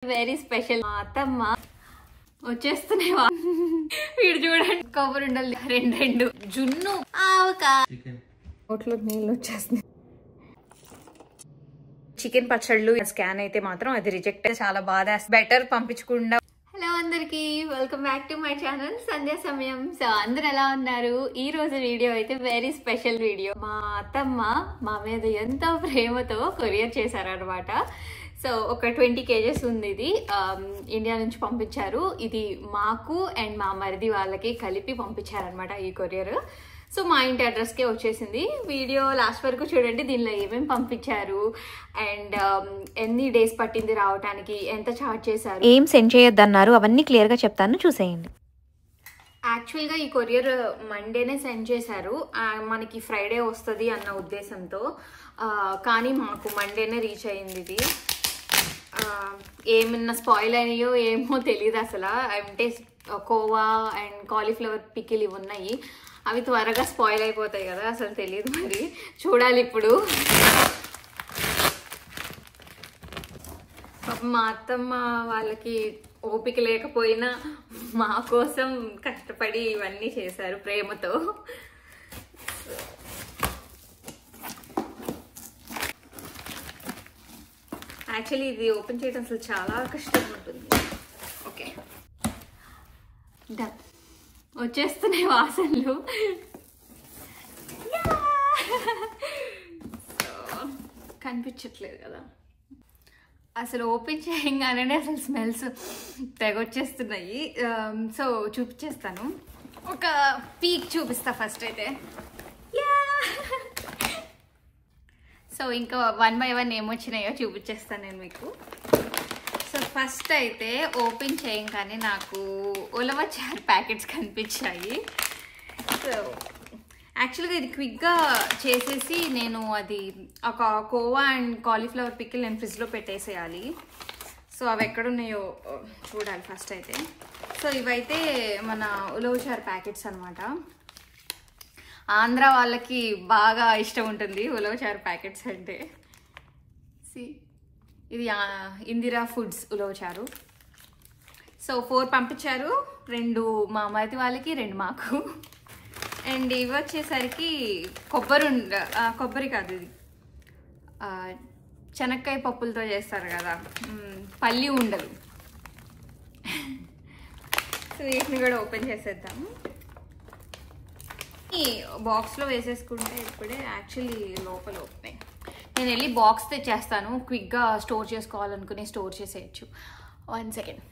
Very special. మా అత్తమ్మ వచ్చేస్తున్నాయి. వీడు చూడండి, కొబ్బరి ఉండలు రెండు జున్ను నోట్లోకి నీళ్ళు వచ్చేస్తున్నాయి. చికెన్ పచ్చళ్ళు స్కాన్ అయితే మాత్రం అది రిజెక్ట్, చాలా బాధ. బెటర్ పంపించకుండా. హలో అందరికి, welcome back to my channel Sandhya సమయం. సో అందరు ఎలా ఉన్నారు? ఈ రోజు వీడియో అయితే వెరీ స్పెషల్ వీడియో. మా అత్తమ్మ మా మీద ఎంతో ప్రేమతో కొరియర్ చేశారనమాట. సో ఒక 20 kgs ఉంది. ఇది ఇండియా నుంచి పంపించారు. ఇది మాకు అండ్ మా మరిది వాళ్ళకి కలిపి పంపించారనమాట ఈ కొరియర్. సో మా ఇంటి అడ్రస్కే వచ్చేసింది. వీడియో లాస్ట్ వరకు చూడండి. దీనిలో ఏమేమి పంపించారు అండ్ ఎన్ని డేస్ పట్టింది రావడానికి, ఎంత చార్జ్ చేశారు, ఏం సెండ్ చేయొద్దన్నారు, అవన్నీ క్లియర్గా చెప్తాను, చూసేయండి. యాక్చువల్గా ఈ కొరియర్ మండేనే సెండ్ చేశారు. మనకి ఫ్రైడే వస్తుంది అన్న ఉద్దేశంతో, కానీ మాకు మండేనే రీచ్ అయింది. ఇది ఏమన్నా స్పాయిల్ అయినాయో ఏమో తెలియదు అసలు. అంటే కోవా అండ్ కాలీఫ్లవర్ పికిల్ ఇవి ఉన్నాయి. అవి త్వరగా స్పాయిల్ అయిపోతాయి కదా, అసలు తెలియదు. మరి చూడాలి ఇప్పుడు. మా అత్తమ్మ వాళ్ళకి ఓపిక లేకపోయినా మా కోసం కష్టపడి ఇవన్నీ చేశారు ప్రేమతో. యాక్చువల్లీ ఇది ఓపెన్ చేయడం అసలు చాలా కష్టంగా ఉంటుంది. Okay, done. వచ్చేస్తున్నాయి వాసనలు. కనిపించట్లేదు కదా అసలు. ఓపెన్ చేయగానే అసలు స్మెల్స్ తెగొచ్చేస్తున్నాయి. సో చూపించేస్తాను. ఒక పీక్ చూపిస్తా ఫస్ట్ అయితే. సో ఇంకా 1 by 1 ఏమొచ్చినాయో చూపించేస్తాను నేను మీకు. సో ఫస్ట్ అయితే ఓపెన్ చేయగానే నాకు ఉలవచారు ప్యాకెట్స్ కనిపించాయి. సో యాక్చువల్గా ఇది క్విక్గా చేసేసి నేను అది ఒక కోవా అండ్ కాలీఫ్లవర్ పికిల్ నేను ఫ్రిడ్జ్లో పెట్టేసేయాలి. సో అవి ఎక్కడున్నాయో చూడాలి ఫస్ట్ అయితే. సో ఇవైతే మన ఉలవచారు ప్యాకెట్స్ అనమాట. ఆంధ్ర వాళ్ళకి బాగా ఇష్టం ఉంటుంది ఉలవచారు ప్యాకెట్స్ అంటే. ఇది ఇందిరా ఫుడ్స్ ఉలవచారు. సో 4 పంపించారు. 2 మా మరిది వాళ్ళకి, 2 మాకు. అండ్ ఇవి వచ్చేసరికి కొబ్బరి కాదు, ఇది శనక్కాయ పప్పులతో చేస్తారు కదా, పల్లి ఉండలు. సో వీటిని కూడా ఓపెన్ చేసేద్దాము. ఈ బాక్స్లో వేసేసుకుంటే ఇప్పుడే యాక్చువల్లీ లోపల ఓపెన్. నేను వెళ్ళి బాక్స్ తెచ్చేస్తాను. క్విక్గా స్టోర్ చేసుకోవాలనుకుని స్టోర్ చేసేయచ్చు. 1 సెకండ్.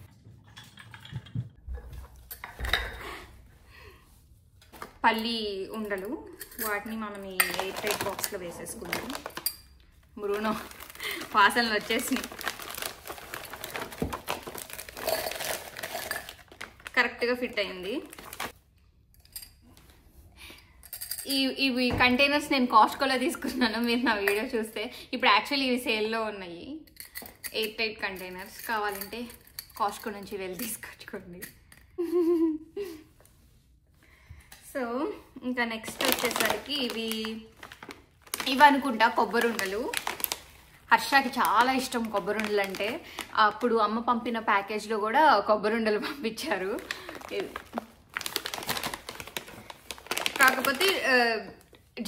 పల్లి ఉండలు, వాటిని మనం ఈ ఎయిర్ టైట్ బాక్స్లో వేసేసుకుందాం. బ్రూనో వాసనలు వచ్చేసినాయి. కరెక్ట్గా ఫిట్ అయింది. ఇవి కంటైనర్స్ నేను కాస్ట్కోలో తీసుకున్నాను. మీరు నా వీడియో చూస్తే ఇప్పుడు యాక్చువల్లీ ఇవి సేల్లో ఉన్నాయి. ఎయిర్ టైట్ కంటైనర్స్ కావాలంటే కాస్ట్కో నుంచి వెళ్ళి తీసుకొచ్చుకోండి. సో ఇంకా నెక్స్ట్ వచ్చేసరికి ఇవి అనుకుంటా కొబ్బరి ఉండలు. హర్షకి చాలా ఇష్టం కొబ్బరి ఉండలు అంటే. అప్పుడు అమ్మ పంపిన ప్యాకేజ్లో కూడా కొబ్బరి ఉండలు పంపించారు. కాకపోతే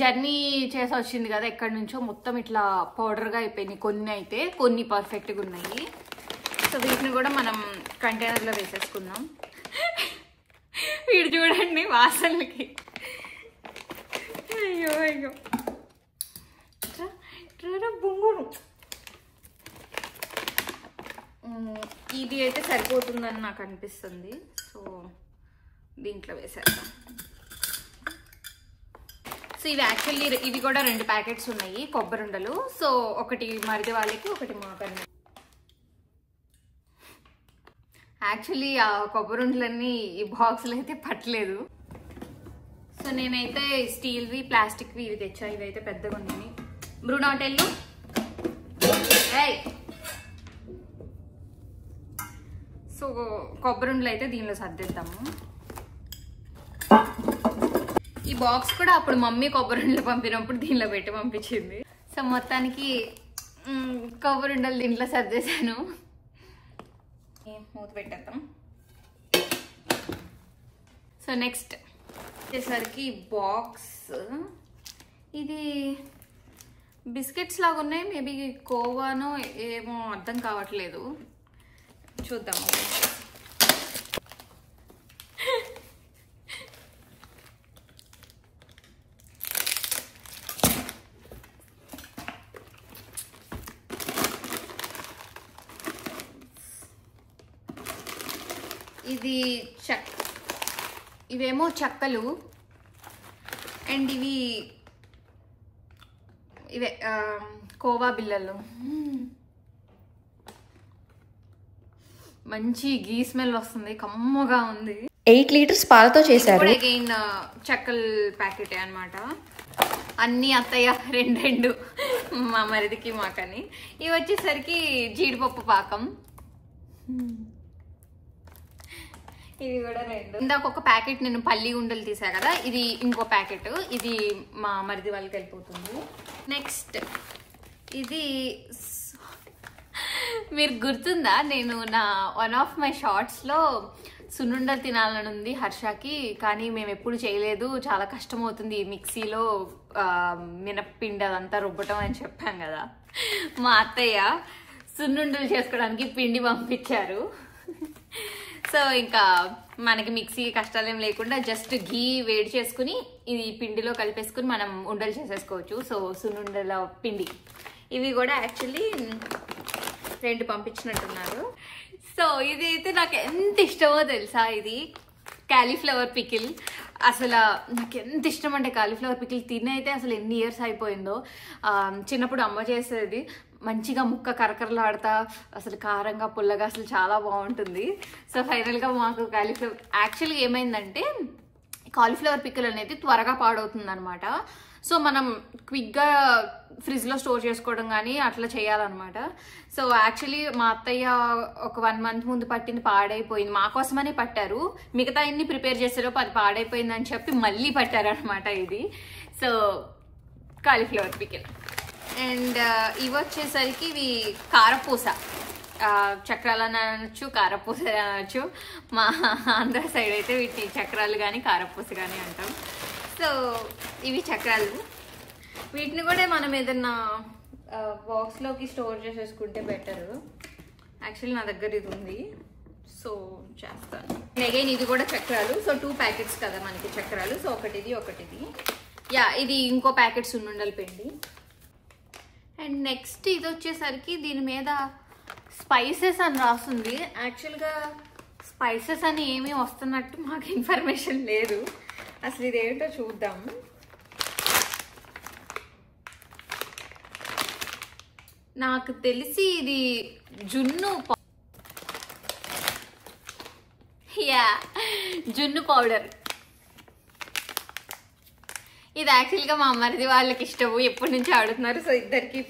జర్నీ చేసి వచ్చింది కదా ఎక్కడి నుంచో, మొత్తం ఇట్లా పౌడర్గా అయిపోయినాయి. కొన్ని అయితే కొన్ని పర్ఫెక్ట్గా ఉన్నాయి. సో వీటిని కూడా మనం కంటైనర్లో వేసేసుకుందాం. వీడు చూడండి వాసనలకి. అయ్యో అయ్యో బొంగుడు. ఇది అయితే సరిపోతుందని నాకు అనిపిస్తుంది. సో దీంట్లో వేసేద్దాం. సో ఇవి యాక్చువల్లీ ఇవి కూడా 2 ప్యాకెట్స్ ఉన్నాయి కొబ్బరి ఉండలు. సో ఒకటి మరిది వాళ్ళకి, ఒకటి మాకన్నా. యాక్చువల్లీ ఆ కొబ్బరి ఉండలన్నీ ఈ బాక్స్లో అయితే పట్టలేదు. సో నేనైతే స్టీల్వి, ప్లాస్టిక్వి ఇవి తెచ్చా. ఇవైతే పెద్దగా ఉన్నాయి. బ్రూనో టెల్లు. సో కొబ్బరి ఉండలు అయితే దీనిలో సర్దిద్దాము. ఈ బాక్స్ కూడా అప్పుడు మమ్మీ కొబ్బరి ఉండలు పంపినప్పుడు దీనిలో పెట్టి పంపించింది. సో మొత్తానికి కొబ్బరి ఉండలు దీంట్లో సర్దేశాను. మూత పెట్టేద్దాం. సో నెక్స్ట్ వచ్చేసరికి బాక్స్. ఇది బిస్కెట్స్ లాగా ఉన్నాయి, మేబీ కోవానో ఏమో అర్థం కావట్లేదు, చూద్దాము. ఇది ఇవేమో చెక్కలు అండ్ ఇవే కోవా బిళ్ళలు. మంచి గీ స్మెల్ వస్తుంది, కమ్మగా ఉంది. 8 లీటర్స్ పాలతో చేశారు. అగైన్ చెక్కల ప్యాకెట్ అన్నమాట. అన్ని అత్తయ్య 2 మా మరిదికి మాకని. ఇవి వచ్చేసరికి జీడిపప్పు పాకం. ఇది కూడా 2. ఇందాక ఒక ప్యాకెట్ నేను పల్లి ఉండలు తీసా కదా, ఇది ఇంకో ప్యాకెట్. ఇది మా మరిది వాళ్ళకి వెళ్ళిపోతుంది. నెక్స్ట్ ఇది మీరు గుర్తుందా, నేను నా వన్ ఆఫ్ మై షార్ట్స్లో సున్నుండలు తినాలని ఉంది హర్షకి, కానీ మేము ఎప్పుడు చేయలేదు, చాలా కష్టం అవుతుంది మిక్సీలో మినప్పిండి అదంతా రుబ్బటం అని చెప్పాం కదా. మా అత్తయ్య సున్నుండలు చేసుకోవడానికి పిండి పంపించారు. సో ఇంకా మనకి మిక్సీ కష్టాలేం లేకుండా జస్ట్ ఘీ వేడి చేసుకుని ఇది పిండిలో కలిపేసుకుని మనం ఉండలు చేసేసుకోవచ్చు. సో సున్నుండల పిండి ఇవి కూడా యాక్చువల్లీ 2 పంపించినట్టున్నారు. సో ఇది అయితే నాకు ఎంత ఇష్టమో తెలుసా, ఇది కాలీఫ్లవర్ పికిల్. అసలు నాకు ఎంత ఇష్టం అంటే కాలీఫ్లవర్ పికిల్ తినైతే అసలు ఎన్ని ఇయర్స్ అయిపోయిందో. చిన్నప్పుడు అమ్మ చేసేది, మంచిగా ముక్క కరకరలాడుతా అసలు కారంగా పుల్లగా అసలు చాలా బాగుంటుంది. సో ఫైనల్గా మాకు కాలీఫ్లవర్ యాక్చువల్గా ఏమైందంటే కాలీఫ్లవర్ పికిల్ అనేది త్వరగా పాడవుతుంది అనమాట. సో మనం క్విక్గా ఫ్రిడ్జ్లో స్టోర్ చేసుకోవడం కానీ అట్లా చేయాలన్నమాట. సో యాక్చువల్లీ మా అత్తయ్య ఒక 1 మంత్ ముందు పట్టింది, పాడైపోయింది. మా కోసమనే పట్టారు, మిగతా అన్ని ప్రిపేర్ చేసేలోపు అది పాడైపోయింది అని చెప్పి మళ్ళీ పట్టారు అనమాట ఇది. So cauliflower pickle. అండ్ ఇవి వచ్చేసరికి ఇవి కారపూస, చక్రాలు అని అనొచ్చు, కారపూస అనొచ్చు. మా ఆంధ్ర సైడ్ అయితే వీటిని చక్రాలు కానీ కారపూస కానీ అంటాం. సో ఇవి చక్రాలు. వీటిని కూడా మనం ఏదన్నా బాక్స్లోకి స్టోర్ చేసేసుకుంటే బెటరు. యాక్చువల్లీ నా దగ్గర ఇది ఉంది, సో చేస్తాను. అగైన్ ఇది కూడా చక్రాలు. సో 2 ప్యాకెట్స్ కదా మనకి చక్రాలు. సో ఒకటిది యా, ఇది ఇంకో ప్యాకెట్ సున్నుండల పిండి. అండ్ నెక్స్ట్ ఇది వచ్చేసరికి దీని మీద స్పైసెస్ అని రాస్తుంది. యాక్చువల్గా స్పైసెస్ అని ఏమీ వస్తున్నట్టు మాకు ఇన్ఫర్మేషన్ లేదు. అసలు ఇదేంటో చూద్దాం. నాకు తెలిసి ఇది జున్ను పౌడర్. ఇది యాక్చువల్గా మా మరిది వాళ్ళకి ఇష్టము, ఎప్పటి నుంచి అడుగుతున్నారు. సో ఇద్దరికి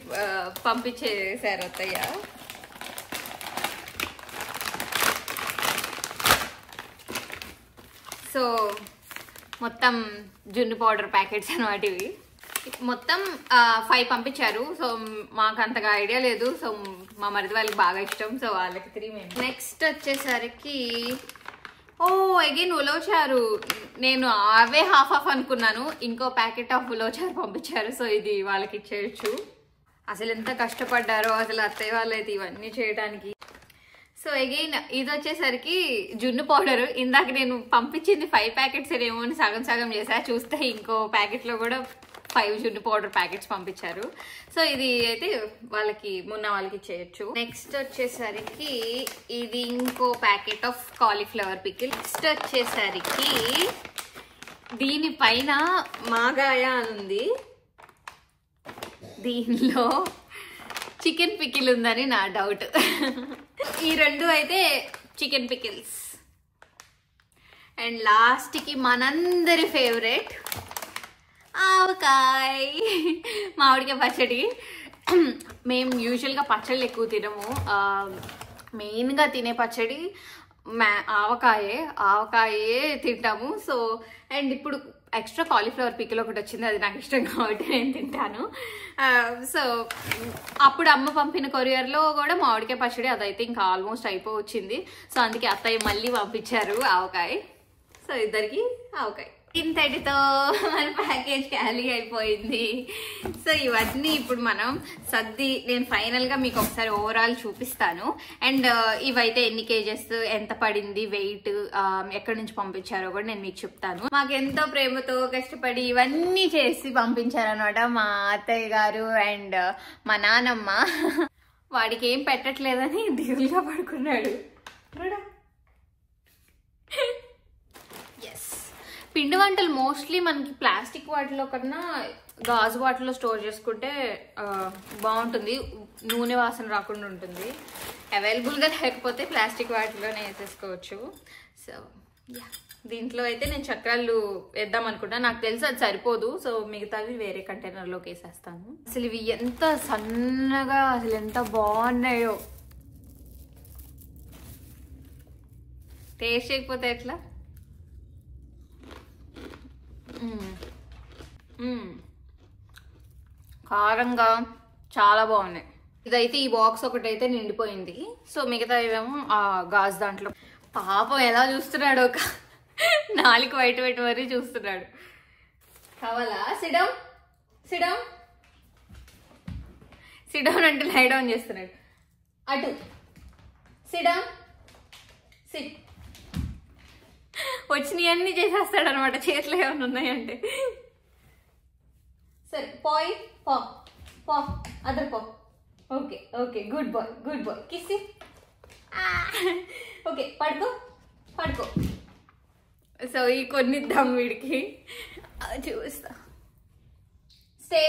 పంపించేసారు అత్తయ్య. సో మొత్తం జున్ను పౌడర్ ప్యాకెట్స్ అనమాట ఇవి. మొత్తం 5 పంపించారు. సో మాకు అంతగా ఐడియా లేదు. సో మా మరిది వాళ్ళకి బాగా ఇష్టం, సో వాళ్ళకి 3 మేము. నెక్స్ట్ వచ్చేసరికి అగైన్ ఉలవచారు. నేను అవే హాఫ్ అనుకున్నాను, ఇంకో ప్యాకెట్ ఆఫ్ ఉలవచారు పంపించారు. సో ఇది వాళ్ళకి ఇచ్చేయచ్చు. అసలు ఎంత కష్టపడ్డారో అసలు అత్తయ్య వాళ్ళు అయితే ఇవన్నీ చేయడానికి. సో అగైన్ ఇది వచ్చేసరికి జున్ను పౌడర్. ఇందాక నేను పంపించింది 5 ప్యాకెట్స్ ఏమో అని సగం చేసా, చూస్తే ఇంకో ప్యాకెట్లో కూడా 5 జున్ను పౌడర్ ప్యాకెట్స్ పంపించారు. సో ఇది అయితే వాళ్ళకి వాళ్ళకి ఇచ్చేయచ్చు. నెక్స్ట్ వచ్చేసరికి ఇది ఇంకో packet of cauliflower pickle. Next వచ్చేసరికి దీనిపైన మాగాయ అని ఉంది, దీనిలో చికెన్ పికిల్ ఉందని నా డౌట్. ఈ 2 అయితే చికెన్ పికిల్స్. అండ్ లాస్ట్కి మనందరి ఫేవరెట్ ఆవకాయ, మామిడికాయ పచ్చడి. మేము యూజువల్గా పచ్చళ్ళు ఎక్కువ తినము. మెయిన్గా తినే పచ్చడి ఆవకాయే తింటాము. సో అండ్ ఇప్పుడు ఎక్స్ట్రా కాలీఫ్లవర్ పికిల్ ఒకటి వచ్చింది, అది నాకు ఇష్టం కాబట్టి నేను తింటాను. సో అప్పుడు అమ్మ పంపిన కొరియర్లో కూడా మామిడికాయ పచ్చడి, అదైతే ఇంకా ఆల్మోస్ట్ అయిపోవచ్చింది. సో అందుకే అత్తయ్య మళ్ళీ పంపించారు ఆవకాయ. సో ఇద్దరికి ఆవకాయ. ఇంతటితో మన ప్యాకేజ్ ఖాళీ అయిపోయింది. సో ఇవన్నీ ఇప్పుడు మనం సర్ది నేను ఫైనల్గా మీకు ఒకసారి ఓవరాల్ చూపిస్తాను. అండ్ ఇవైతే ఎన్ని కేజెస్, ఎంత పడింది వెయిట్, ఎక్కడి నుంచి పంపించారో కూడా నేను మీకు చెప్తాను. మాకు ఎంతో ప్రేమతో కష్టపడి ఇవన్నీ చేసి పంపించారనమాట మా అత్తయ్య గారు అండ్ మా నానమ్మ. వాడికి ఏం పెట్టట్లేదని దిగులుగా పడుకున్నాడు. పిండి వంటలు మోస్ట్లీ మనకి ప్లాస్టిక్ వాటిలో కన్నా గాజు వాటిలో స్టోర్ చేసుకుంటే బాగుంటుంది, నూనె వాసన రాకుండా ఉంటుంది. అవైలబుల్గా లేకపోతే ప్లాస్టిక్ వాటిలోనే వేసేసుకోవచ్చు. సో దీంట్లో అయితే నేను చక్రాలు వేద్దాం అనుకుంటా, నాకు తెలిసి అది సరిపోదు. సో మిగతావి వేరే కంటైనర్లోకి వేసేస్తాను. అసలు ఇవి ఎంత సన్నగా, అసలు ఎంత బాగున్నాయో. టేస్ట్ చేయకపోతే ఎట్లా? కారంగా చాలా బాగున్నాయి. ఇదైతే ఈ బాక్స్ ఒకటైతే నిండిపోయింది. సో మిగతా ఏమో ఆ గాజు దాంట్లో. పాపం ఎలా చూస్తున్నాడు, ఒక 4 వైట్ వైట్ మరీ చూస్తున్నాడు. కావాలా? సిడౌన్ సిడౌన్ సిడౌన్ అంటే లై డౌన్ చేస్తున్నాడు. అటు సిడౌన్ సిట్. వచ్చినవి అన్నీ చేసేస్తాడు అనమాట, చేతిలో ఏమైనా ఉన్నాయంటే. సరే పోయి పో పో, అదర్ పో. Okay okay, good boy good boy. కిస్సి. ఓకే పడుకో పడుకో. సో ఈ కొన్ని ఇద్దాం వీడికి, చూస్తా. Stay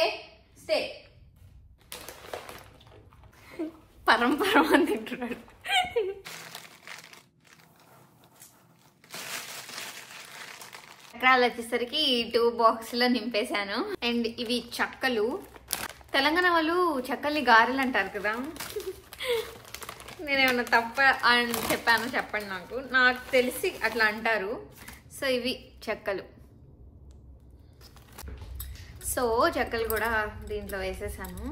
stay. పరం పరం అని తింటున్నాడు. చక్రాలు వచ్చేసరికి 2 బాక్స్లో నింపేశాను. అండ్ ఇవి చక్కలు. తెలంగాణ వాళ్ళు చక్కల్ని గారెలు అంటారు కదా. నేనేమన్నా తప్ప అని చెప్పాను, చెప్పండి. నాకు తెలిసి అట్లా అంటారు. సో ఇవి చెక్కలు. సో చెక్కలు కూడా దీంట్లో వేసేసాను.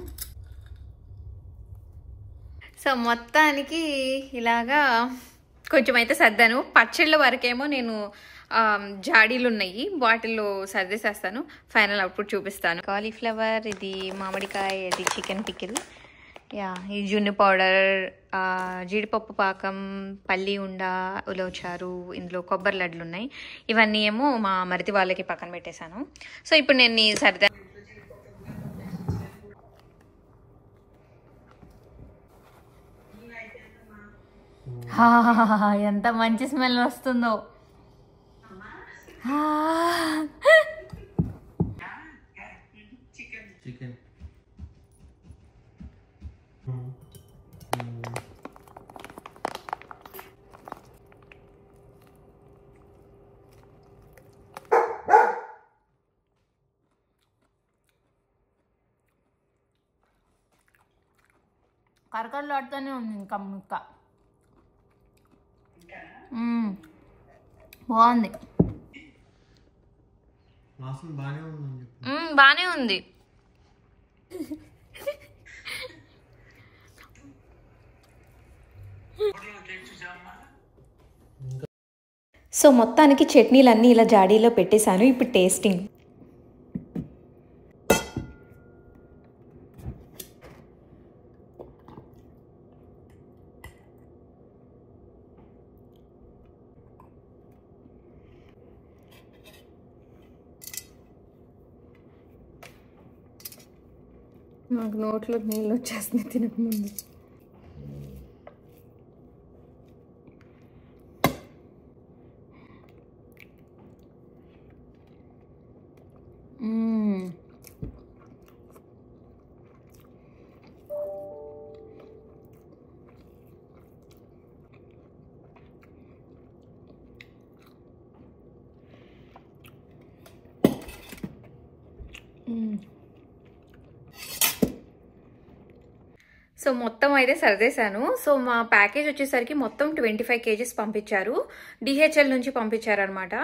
సో మొత్తానికి ఇలాగా కొంచెం అయితే సర్దాను. పచ్చళ్ళ వరకేమో నేను జాడీలు ఉన్నాయి, వాటిల్లో సర్దేసేస్తాను. ఫైనల్ అవుట్పుట్ చూపిస్తాను. కాలీఫ్లవర్, ఇది మామిడికాయ, ఇది చికెన్ పికిల్, ఈ జున్ను పౌడర్, జీడిపప్పు పాకం, పల్లి ఉండ, ఉలవచారు, ఇందులో కొబ్బరి లడ్లు ఉన్నాయి. ఇవన్నీ ఏమో మా మరిది వాళ్ళకి పక్కన పెట్టేశాను. సో ఇప్పుడు నేను సర్దా. ఎంత మంచి స్మెల్ వస్తుందో. చికెన్ కరకరలాడుతూనే ఉంది ఇంకా ముక్క. బాగుంది, బానే ఉంది. సో మొత్తానికి చట్నీలన్నీ ఇలా జాడీలో పెట్టేశాను. ఇప్పుడు టేస్టింగ్. నాకు నోట్లో నీళ్ళు వచ్చేస్తుంది తినకముందు. సో మొత్తం అయితే సర్దేశాను. సో మా ప్యాకేజ్ వచ్చేసరికి మొత్తం 25 kgs పంపించారు. DHL నుంచి పంపించారనమాట.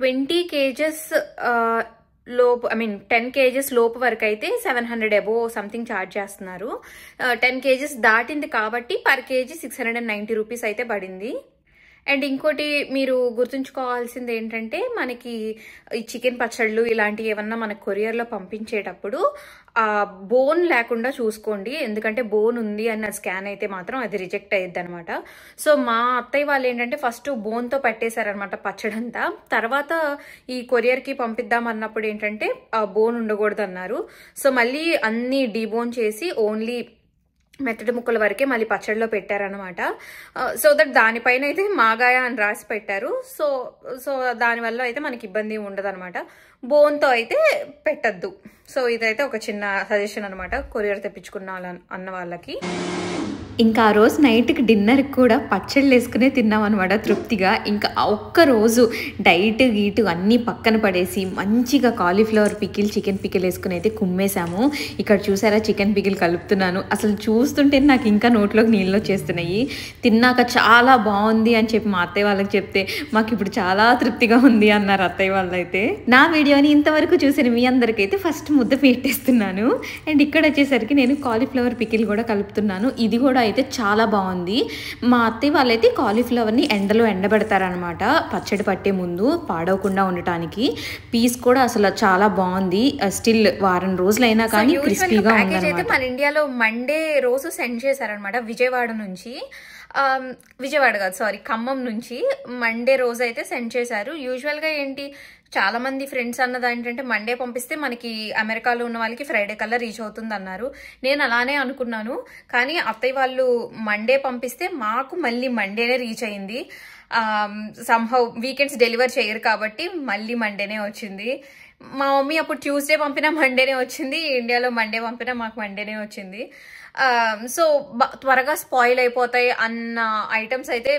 20 kgs లోపు 10 kgs లోపు వరకు అయితే 700 అబోవ్ సంథింగ్ ఛార్జ్ చేస్తున్నారు. 10 kgs దాటింది కాబట్టి పర్ కేజీ 690 రూపీస్ అయితే పడింది. అండ్ ఇంకోటి మీరు గుర్తుంచుకోవాల్సింది ఏంటంటే మనకి ఈ చికెన్ పచ్చళ్ళు ఇలాంటివి ఏమన్నా మనకు కొరియర్లో పంపించేటప్పుడు బోన్ లేకుండా చూసుకోండి. ఎందుకంటే బోన్ ఉంది అన్న స్కాన్ అయితే మాత్రం అది రిజెక్ట్ అయ్యిద్ది అనమాట. సో మా అత్తయ్య వాళ్ళు ఏంటంటే ఫస్ట్ బోన్తో పెట్టేశారనమాట పచ్చడంతా. తర్వాత ఈ కొరియర్కి పంపిద్దాం అన్నప్పుడు ఏంటంటే బోన్ ఉండకూడదు అన్నారు. సో మళ్ళీ అన్ని డీబోన్ చేసి ఓన్లీ మెత్తడి ముక్కల వరకే మళ్ళీ పచ్చడిలో పెట్టారనమాట. సో దట్ దానిపైన అయితే మాగాయ అని రాసి పెట్టారు. సో దానివల్ల అయితే మనకి ఇబ్బంది ఉండదు అనమాట. బోన్తో అయితే పెట్టద్దు. సో ఇదైతే ఒక చిన్న సజెషన్ అనమాట కొరియర్ తెప్పించుకున్న అన్న వాళ్ళకి. ఇంకా ఆ రోజు నైట్కి డిన్నర్కి కూడా పచ్చళ్ళు వేసుకునే తిన్నాం అనమాట తృప్తిగా. ఇంకా ఒక్కరోజు డైట్ గీటు అన్నీ పక్కన పడేసి మంచిగా కాలీఫ్లవర్ పికిల్ చికెన్ పికిల్ వేసుకుని అయితే కుమ్మేశాము. ఇక్కడ చూసారా చికెన్ పికిల్ కలుపుతున్నాను. అసలు చూస్తుంటే నాకు ఇంకా నోట్లోకి నీళ్ళు వచ్చేస్తున్నాయి. తిన్నాక చాలా బాగుంది అని చెప్పి మా అత్తయ్య వాళ్ళకి చెప్తే మాకు ఇప్పుడు చాలా తృప్తిగా ఉంది అన్నారు అత్తయ్య వాళ్ళు. అయితే నా వీడియోని ఇంతవరకు చూసిన మీ అందరికైతే ఫస్ట్ ముద్ద పెట్టేస్తున్నాను. అండ్ ఇక్కడ వచ్చేసరికి నేను కాలీఫ్లవర్ పికిల్ కూడా కలుపుతున్నాను. ఇది కూడా అయితే చాలా బాగుంది. మా అత్తయ్య వాళ్ళైతే కాలీఫ్లవర్ని ఎండలో ఎండబెడతారనమాట పచ్చడి పట్టే ముందు పాడవకుండా ఉండటానికి. పీస్ కూడా అసలు చాలా బాగుంది. స్టిల్ వారం రోజులైనా కానీ క్రిస్పీగా ఉంది. మన ఇండియాలో మండే రోజు సెండ్ చేశారనమాట విజయవాడ నుంచి. విజయవాడ కాదు సారీ ఖమ్మం నుంచి మండే రోజు అయితే సెండ్ చేశారు. యూజువల్గా ఏంటి చాలా మంది ఫ్రెండ్స్ అన్నది ఏంటంటే మండే పంపిస్తే మనకి అమెరికాలో ఉన్న వాళ్ళకి ఫ్రైడే కల్లా రీచ్ అవుతుంది అన్నారు. నేను అలానే అనుకున్నాను. కానీ అత్తయ్య వాళ్ళు మండే పంపిస్తే మాకు మళ్ళీ మండేనే రీచ్ అయింది. సంహౌ వీకెండ్స్ డెలివర్ చేయరు కాబట్టి మళ్ళీ మండేనే వచ్చింది. మా మమ్మీ అప్పుడు ట్యూస్డే పంపినా మండేనే వచ్చింది. ఇండియాలో మండే పంపినా మాకు మండేనే వచ్చింది. సో త్వరగా స్పాయిల్ అయిపోతాయి అన్న ఐటమ్స్ అయితే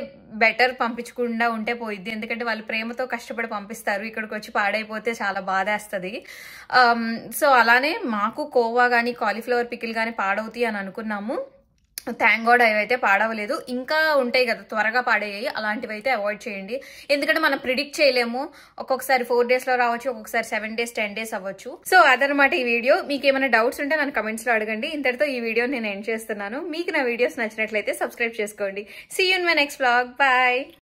బెటర్ పంపించకుండా ఉంటే పోయిద్ది. ఎందుకంటే వాళ్ళు ప్రేమతో కష్టపడి పంపిస్తారు. ఇక్కడికి వచ్చి పాడైపోతే చాలా బాధేస్తుంది. సో అలానే మాకు కోవా కానీ కాలీఫ్లవర్ పికిల్ కానీ పాడవుతాయి అని అనుకున్నాము. థ్యాంక్ గాడ్ అవైతే పాడవలేదు. ఇంకా ఉంటాయి కదా త్వరగా పాడేయాయి, అలాంటివి అయితే అవాయిడ్ చేయండి. ఎందుకంటే మనం ప్రిడిక్ట్ చేయలేము. ఒక్కొక్కసారి 4 days లో రావచ్చు, ఒక్కొక్కసారి 7 days 10 days అవ్వచ్చు. సో అదనమాట ఈ వీడియో. మీకు ఏమైనా డౌట్స్ ఉంటే నన్ను కమెంట్స్ లో అడగండి. ఇంతటితో ఈ వీడియో నేను ఎండ్ చేస్తున్నాను. మీకు నా వీడియోస్ నచ్చినట్లయితే సబ్స్క్రైబ్ చేసుకోండి. See you in my next vlog. Bye.